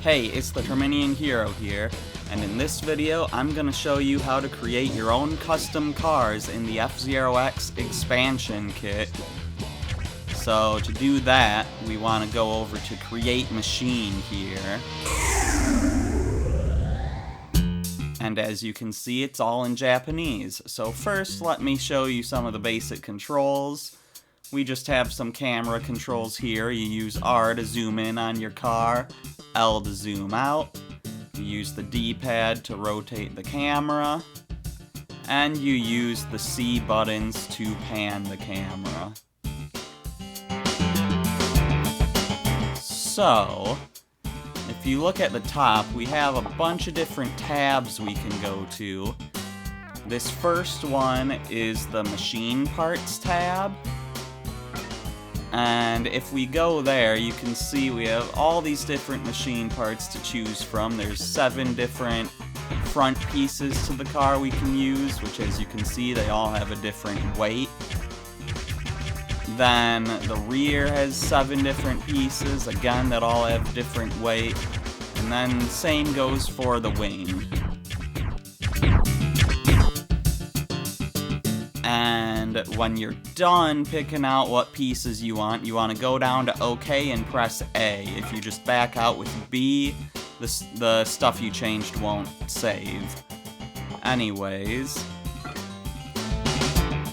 Hey, it's the Terminian Hero here, and in this video I'm going to show you how to create your own custom cars in the F-Zero X expansion kit. So to do that, we want to go over to Create Machine here. And as you can see, it's all in Japanese. So first, let me show you some of the basic controls. We just have some camera controls here. You use R to zoom in on your car, L to zoom out. You use the D-pad to rotate the camera, and you use the C buttons to pan the camera. So, if you look at the top, we have a bunch of different tabs we can go to. This first one is the Machine Parts tab. And if we go there, you can see we have all these different machine parts to choose from. There's 7 different front pieces to the car we can use, which as you can see, they all have a different weight. Then the rear has 7 different pieces, again, that all have different weight. And then same goes for the wing. And when you're done picking out what pieces you want to go down to OK and press A. If you just back out with B, the stuff you changed won't save. Anyways,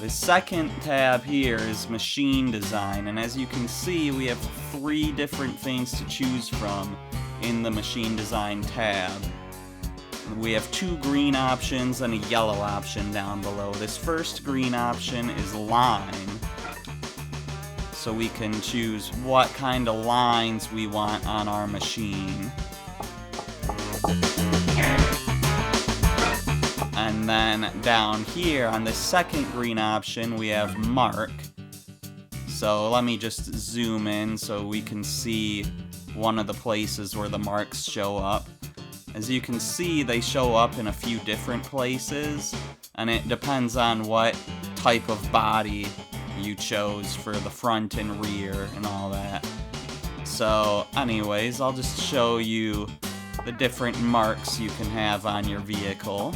the second tab here is Machine Design, and as you can see, we have 3 different things to choose from in the Machine Design tab. We have 2 green options and a yellow option down below. This first green option is line. So we can choose what kind of lines we want on our machine. And then down here on the second green option we have mark. So let me just zoom in so we can see one of the places where the marks show up. As you can see, they show up in a few different places, and it depends on what type of body you chose for the front and rear and all that. So anyways, I'll just show you the different marks you can have on your vehicle.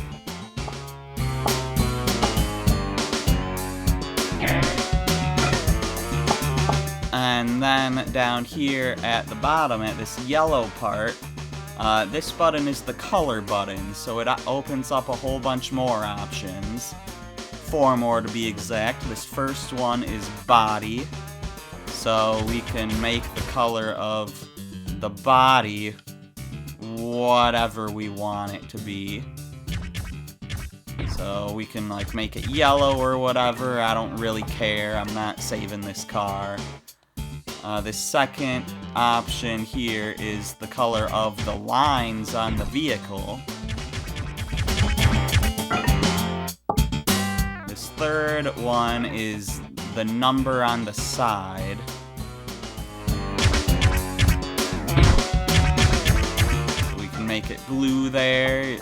And then down here at the bottom, at this yellow part, this button is the color button, so it opens up a whole bunch more options. 4 more to be exact. This first one is body, so we can make the color of the body whatever we want it to be. So we can like make it yellow or whatever, I don't really care, I'm not saving this car. The second option here is the color of the lines on the vehicle. This third one is the number on the side. So we can make it blue there.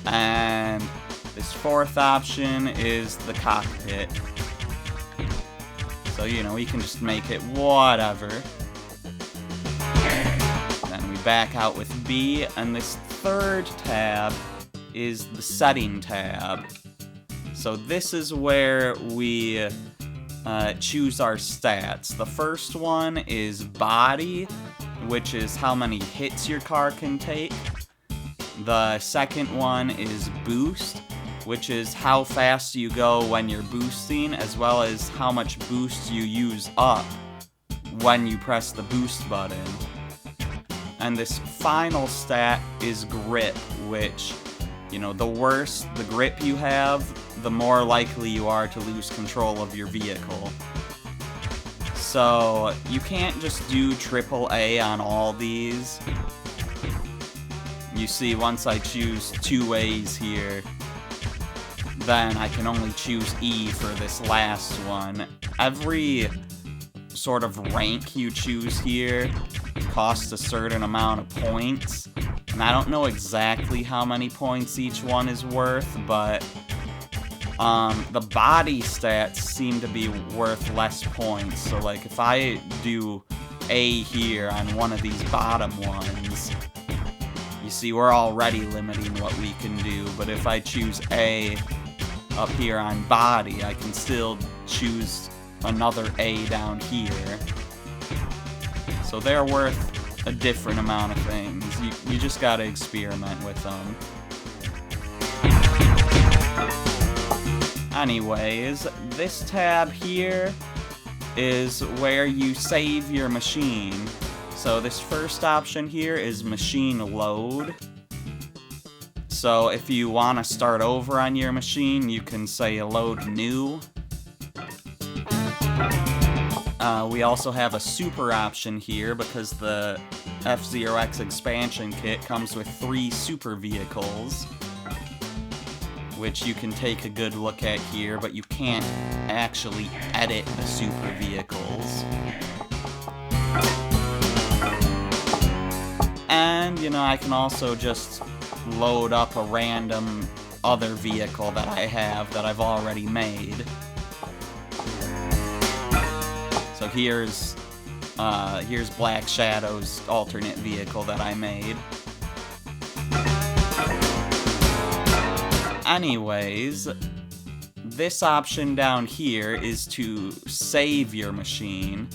And this fourth option is the cockpit. So, you know, we can just make it whatever. Then we back out with B, and this third tab is the setting tab. So this is where we choose our stats. The first one is body, which is how many hits your car can take. The second one is boost, which is how fast you go when you're boosting, as well as how much boost you use up when you press the boost button. And this final stat is grip, which, you know, the worse the grip you have, the more likely you are to lose control of your vehicle. So you can't just do AAA on all these. You see, once I choose 2 A's here, then I can only choose E for this last one. Every sort of rank you choose here costs a certain amount of points, and I don't know exactly how many points each one is worth, but the body stats seem to be worth less points. So like if I do A here on one of these bottom ones, You see, we're already limiting what we can do, but if I choose A up here on body, I can still choose another A down here. So they're worth a different amount of things. You just gotta experiment with them. Anyways, this tab here is where you save your machine. So this first option here is machine load. So if you want to start over on your machine, you can say load new. We also have a super option here because the F-Zero X expansion kit comes with 3 super vehicles, which you can take a good look at here, but you can't actually edit the super vehicles. And, you know, I can also just load up a random other vehicle that I have that I've already made. So here's Black Shadow's alternate vehicle that I made. Anyways, this option down here is to save your machine.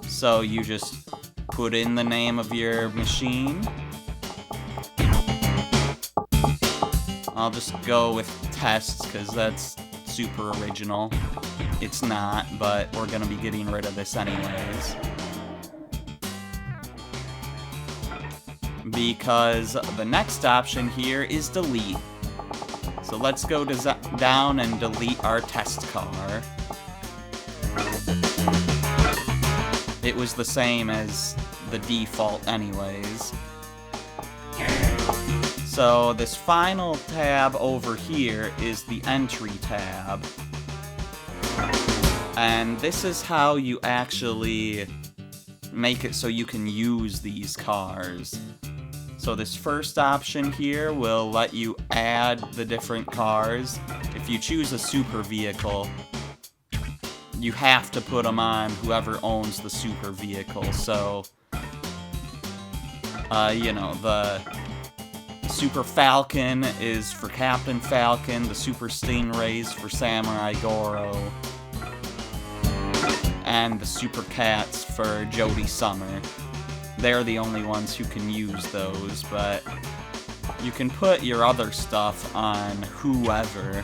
So you just put in the name of your machine. I'll just go with tests because that's super original. It's not, but we're gonna be getting rid of this anyways. Because the next option here is delete. So let's go down and delete our test car. It was the same as the default anyways. So this final tab over here is the entry tab. And this is how you actually make it so you can use these cars. So this first option here will let you add the different cars. If you choose a super vehicle, you have to put them on whoever owns the super vehicle. So, you know, the Super Falcon is for Captain Falcon, the Super Stingrays for Samurai Goro, and the Super Cats for Jody Summer. They're the only ones who can use those, but you can put your other stuff on whoever.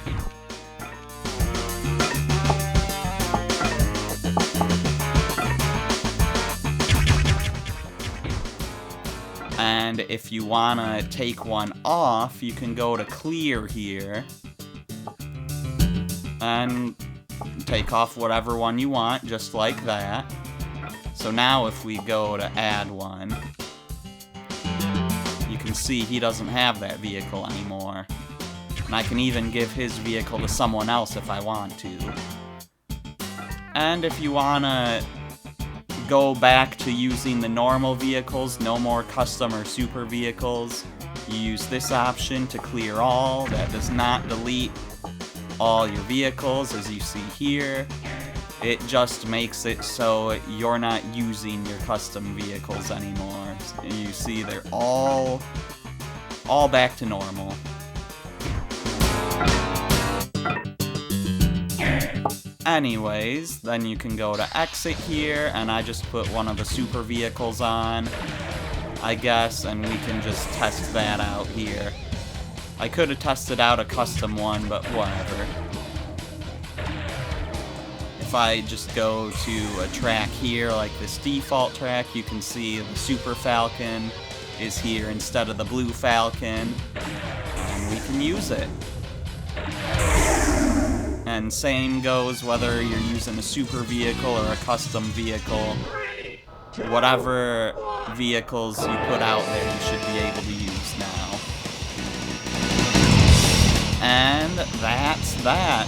And if you want to take one off, you can go to clear here and take off whatever one you want, just like that. So now if we go to add one, you can see he doesn't have that vehicle anymore. And I can even give his vehicle to someone else if I want to. And if you want to go back to using the normal vehicles, no more custom or super vehicles, you use this option to clear all. That does not delete all your vehicles, as you see here. It just makes it so you're not using your custom vehicles anymore. You see they're all back to normal. Anyways, then you can go to exit here, and I just put one of the super vehicles on, I guess, and we can just test that out here. I could have tested out a custom one, but whatever. If I just go to a track here, like this default track, you can see the Super Falcon is here instead of the Blue Falcon, and we can use it. And same goes whether you're using a super vehicle or a custom vehicle. Whatever vehicles you put out there, you should be able to use now. And that's that.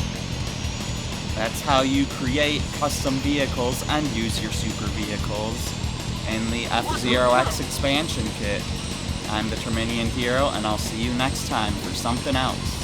That's how you create custom vehicles and use your super vehicles in the F-Zero X expansion kit. I'm the Terminian Hero, and I'll see you next time for something else.